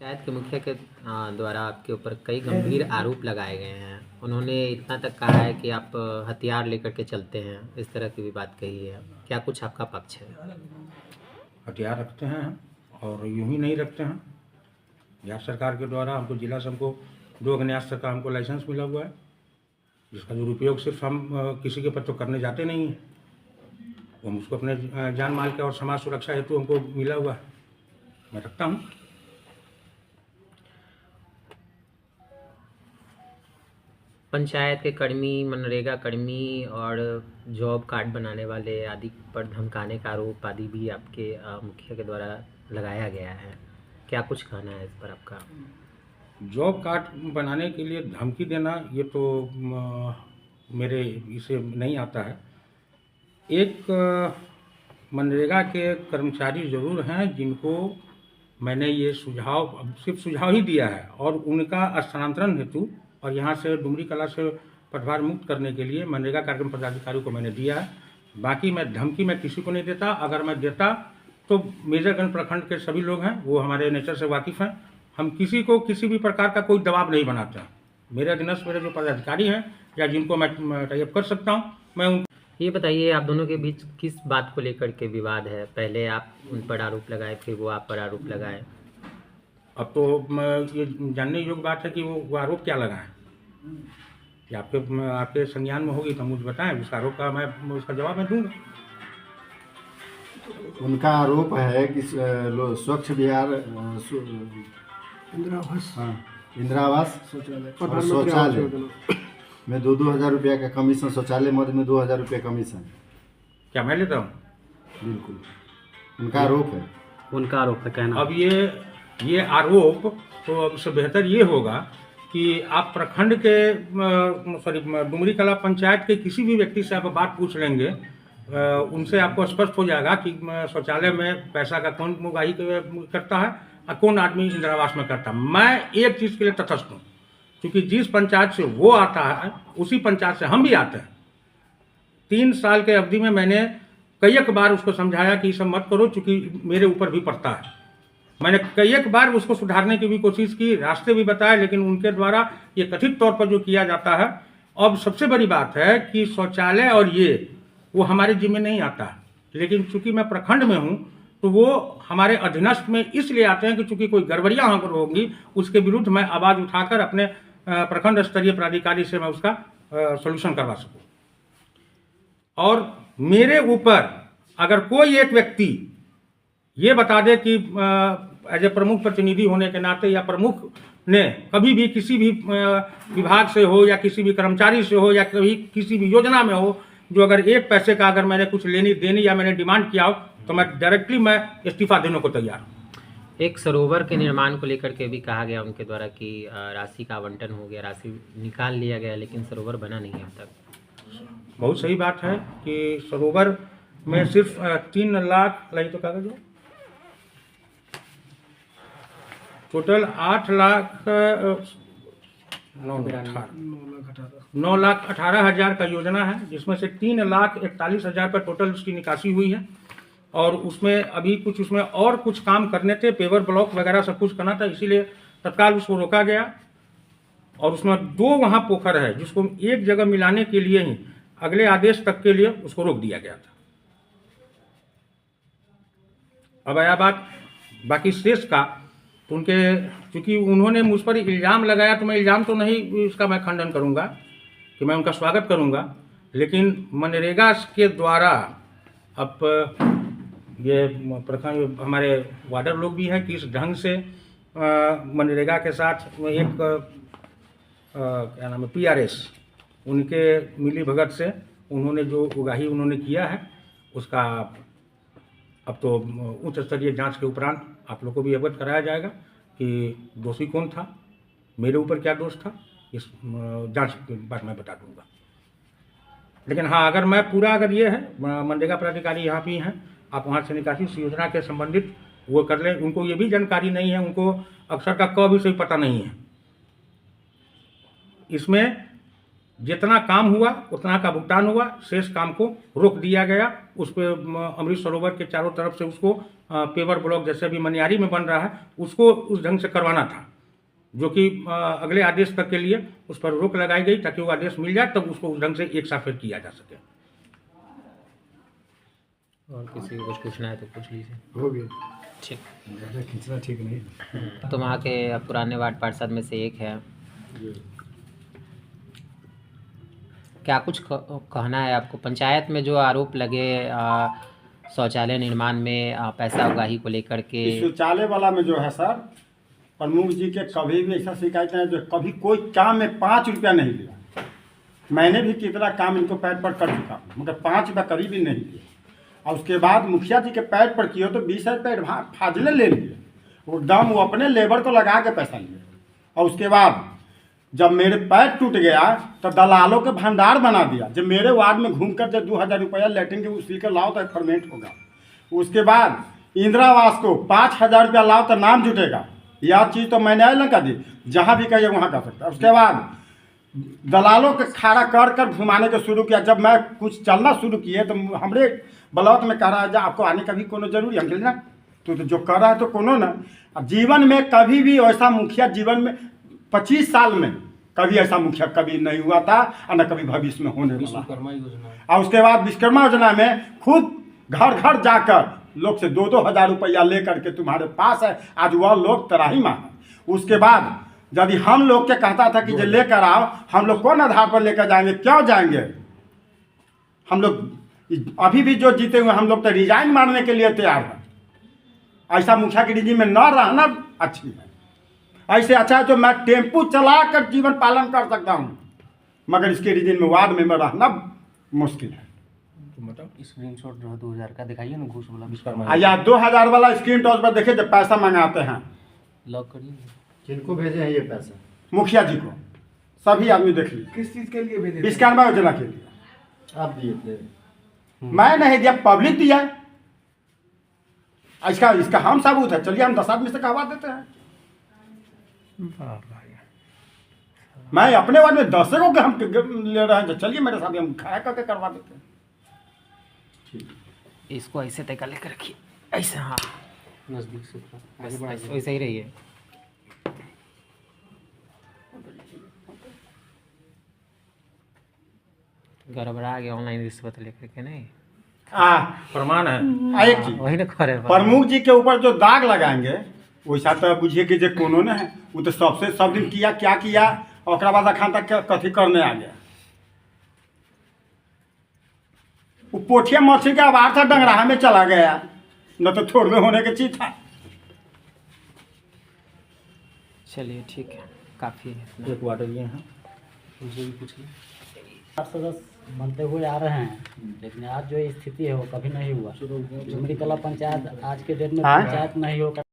पंचायत के मुखिया के द्वारा आपके ऊपर कई गंभीर आरोप लगाए गए हैं। उन्होंने इतना तक कहा है कि आप हथियार लेकर के चलते हैं, इस तरह की भी बात कही है। क्या कुछ आपका पक्ष है? हथियार रखते हैं और यूं ही नहीं रखते हैं। बिहार सरकार के द्वारा हमको जिला से हमको 2 अग्न्यास्त्र तक का हमको लाइसेंस मिला हुआ है, जिसका दुरुपयोग सिर्फ हम किसी के ऊपर तो करने जाते नहीं हैं। हम उसको अपने जान माल के और समाज सुरक्षा हेतु हमको मिला हुआ है, मैं रखता हूँ। पंचायत के कर्मी, मनरेगा कर्मी और जॉब कार्ड बनाने वाले आदि पर धमकाने का आरोप आदि भी आपके मुखिया के द्वारा लगाया गया है। क्या कुछ कहना है इस पर आपका? जॉब कार्ड बनाने के लिए धमकी देना ये तो मेरे इसे नहीं आता है। एक मनरेगा के कर्मचारी ज़रूर हैं जिनको मैंने ये सुझाव सिर्फ सुझाव ही दिया है और उनका स्थानांतरण हेतु और यहाँ से डुमरी कला से पदभार मुक्त करने के लिए मनरेगा कार्यक्रम पदाधिकारियों को मैंने दिया है। बाकी मैं धमकी मैं किसी को नहीं देता। अगर मैं देता तो मेजरगंज प्रखंड के सभी लोग हैं, वो हमारे नेचर से वाकिफ़ हैं। हम किसी को किसी भी प्रकार का कोई दबाव नहीं बनाते हैं। मेरे अधीनस्थ मेरे जो पदाधिकारी हैं या जिनको मैं टाइप कर सकता हूँ, मैं उन ये बताइए, आप दोनों के बीच किस बात को लेकर के विवाद है? पहले आप उन पर आरोप लगाए, फिर वो आप पर आरोप लगाए। अब तो ये जानने योग्य बात है कि वो आरोप क्या लगाएं। कि आपके संज्ञान में होगी तो मुझे बताएं, उस आरोप का मैं उसका जवाब मैं दूंगा। उनका आरोप है कि स्वच्छ बिहार इंदिरा आवास और शौचालय में 2-2 हज़ार रुपया का कमीशन, शौचालय मद में 2,000 रुपया कमीशन। क्या मैं लेता हूँ? बिल्कुल उनका आरोप है। उनका आरोप है कहना। अब ये आरोप तो अब से बेहतर ये होगा कि आप प्रखंड के डुमरी कला पंचायत के किसी भी व्यक्ति से आप बात पूछ लेंगे, उनसे आपको स्पष्ट हो जाएगा कि शौचालय में पैसा का कौन मुगाही करता है और कौन आदमी इंदिरा आवास में करता है। मैं एक चीज़ के लिए तटस्थ हूँ, क्योंकि जिस पंचायत से वो आता है उसी पंचायत से हम भी आते हैं। 3 साल के अवधि में मैंने कई एक बार उसको समझाया कि ये सब मत करो, चूँकि मेरे ऊपर भी पड़ता है। मैंने कई एक बार उसको सुधारने की भी कोशिश की, रास्ते भी बताए, लेकिन उनके द्वारा ये कथित तौर पर जो किया जाता है। अब सबसे बड़ी बात है कि शौचालय और वो हमारे जिम्मे नहीं आता है, लेकिन चूंकि मैं प्रखंड में हूँ तो वो हमारे अधीनस्थ में इसलिए आते हैं कि चूंकि कोई गड़बड़ियाँ वहाँ पर होगी उसके विरुद्ध मैं आवाज़ उठाकर अपने प्रखंड स्तरीय प्राधिकारी से मैं उसका सॉल्यूशन करवा सकूँ। और मेरे ऊपर अगर कोई एक व्यक्ति ये बता दे कि एज ए प्रमुख प्रतिनिधि होने के नाते या प्रमुख ने कभी भी किसी भी विभाग से हो या किसी भी कर्मचारी से हो या कभी किसी भी योजना में हो, जो अगर एक पैसे का अगर मैंने कुछ लेनी देनी या मैंने डिमांड किया हो तो मैं डायरेक्टली मैं इस्तीफा देने को तैयार हूँ। एक सरोवर के निर्माण को लेकर के भी कहा गया उनके द्वारा कि राशि का आवंटन हो गया, राशि निकाल लिया गया, लेकिन सरोवर बना नहीं है अब तक। बहुत सही बात है कि सरोवर में सिर्फ 3 लाख लाई तो कागज हो, टोटल 9,18,000 का योजना है, जिसमें से 3,41,000 पर टोटल उसकी निकासी हुई है। और उसमें अभी कुछ उसमें और कुछ काम करने थे, पेवर ब्लॉक वगैरह सब कुछ करना था, इसीलिए तत्काल उसको रोका गया। और उसमें 2 वहाँ पोखर है जिसको एक जगह मिलाने के लिए ही अगले आदेश तक के लिए उसको रोक दिया गया था। अब आया बात बाकी शेष का, तो उनके चूँकि उन्होंने मुझ पर इल्ज़ाम लगाया तो मैं इल्ज़ाम तो नहीं, इसका मैं खंडन करूँगा कि मैं उनका स्वागत करूँगा, लेकिन मनरेगा के द्वारा अब ये प्रखंड हमारे वार्डर लोग भी हैं कि इस ढंग से मनरेगा के साथ एक क्या नाम है PRS उनके मिली भगत से उन्होंने जो उगाही उन्होंने किया है उसका अब तो उच्च स्तरीय जांच के उपरांत आप लोग को भी अवगत कराया जाएगा कि दोषी कौन था, मेरे ऊपर क्या दोष था, इस जांच के बाद मैं बता दूंगा। लेकिन हाँ, अगर मैं पूरा अगर ये है मनरेगा पदाधिकारी यहाँ भी हैं, आप वहाँ से निकासी इस योजना के संबंधित वो कर लें। उनको ये भी जानकारी नहीं है, उनको अक्षर का क भी सही पता नहीं है। इसमें जितना काम हुआ उतना का भुगतान हुआ, शेष काम को रोक दिया गया। उस पर अमृत सरोवर के चारों तरफ से उसको पेवर ब्लॉक जैसे भी मनियारी में बन रहा है उसको उस ढंग से करवाना था, जो कि अगले आदेश तक के लिए उस पर रोक लगाई गई ताकि वो आदेश मिल जाए तब उसको उस ढंग से एक साथ फिर किया जा सके। और किसी को कुछ पूछना है तो पूछ लीजिए। हो गया, ठीक। ज़्यादा खींचना ठीक नहीं। तो वहाँ के पुराने वार्ड पार्षद में से एक है, क्या कुछ कहना है आपको? पंचायत में जो आरोप लगे शौचालय निर्माण में पैसा उगाही को लेकर के, इस शौचालय वाला में जो है सर, प्रमुख जी के कभी भी ऐसा शिकायत है जो कभी कोई काम में 5 रुपया नहीं लिया। मैंने भी कितना काम इनको पैड पर कर चुका हूँ मगर 5 रुपया करीब भी नहीं लिया। और उसके बाद मुखिया जी के पैड पर किए तो 20 रुपये फाजिले ले लिए, वो एकदम वो अपने लेबर को लगा के पैसा लिए। और उसके बाद जब मेरे पैर टूट गया तो दलालों के भंडार बना दिया। जब मेरे वार्ड में घूमकर जब 2000 रुपया लेटरिन के उसी के लाओ तो फॉर्मेट होगा। उसके बाद इंदिरा आवास को 5000 रुपया लाओ तो नाम जुटेगा। यह चीज़ तो मैंने आयल कर दी, जहाँ भी कहिए वहाँ कर सकता। उसके बाद दलालों के खड़ा कर कर घुमाने को शुरू किया। जब मैं कुछ चलना शुरू किए तो हमरे ब्लॉक में कह रहा है आपको आने का भी कोनो जरूरी हम ना तो जो कर रहा है तो कोनो ना। जीवन में कभी भी ऐसा मुखिया जीवन में 25 साल में कभी ऐसा मुखिया कभी नहीं हुआ था और न कभी भविष्य में होने वाला। और उसके बाद विश्वकर्मा योजना में खुद घर घर जाकर लोग से 2-2 हज़ार रुपया लेकर के तुम्हारे पास है, आज वह लोग तराही मांगे। उसके बाद यदि हम लोग के कहता था कि जो लेकर आओ, हम लोग कौन आधार पर लेकर जाएंगे, क्यों जाएंगे? हम लोग अभी भी जो जीते हुए हम लोग तो रिजाइन मारने के लिए तैयार हैं। ऐसा मुखिया की रिजी में न रहना अच्छी है। ऐसे अच्छा है तो मैं टेम्पू चला कर जीवन पालन कर सकता हूँ, मगर इसके रीजन में वार्ड में रहना मुश्किल है। स्क्रीनशॉट 2000 का दिखाइए ना, घूस वाला या 2000 वाला स्क्रीन टॉच पर देखिए जब पैसा मंगाते हैं। लॉक करिए। किनको भेजे हैं ये पैसा? मुखिया जी को, सभी आदमी देख लीजिए। किस चीज़ के लिए भेजे? विश्वकर्मा योजना के लिए। आप दिए थे? मैं नहीं दिया, पब्लिक दिया। इसका हम सबूत है। चलिए हम 10 आदमी से कहवा देते हैं। मैं अपने वार्ड में 10 को हम ले रहे हैं, चलिए मेरे साथ हम खड़ा करके करवा देते हैं। इसको ऐसे तय लेकर रखिए, ऐसे। हाँ, नज़दीक से बस वैसे ही रहिए। गड़बड़ा गया ऑनलाइन रिश्वत लेकर के नहीं। प्रमाण है। एक चीज वही ना करे प्रमुख जी के ऊपर जो दाग लगाएंगे वैसा तो बुझिए कि जो कोनो न है, वो तो सबसे सब दिन किया क्या किया और ओकरा बाद अखान तक कथी करने आ गया। वो पोठिया मछली का आवार था, डंगराहा में चला गया, न तो थोड़ में होने की चीज था। चलिए ठीक है, काफ़ी है। एक वाटर ये है, उनसे भी पूछिए। सदस्य बनते हुए आ रहे हैं, लेकिन आज जो स्थिति है वो कभी नहीं हुआ। डुमरी कला पंचायत आज के डेट में पंचायत नहीं होकर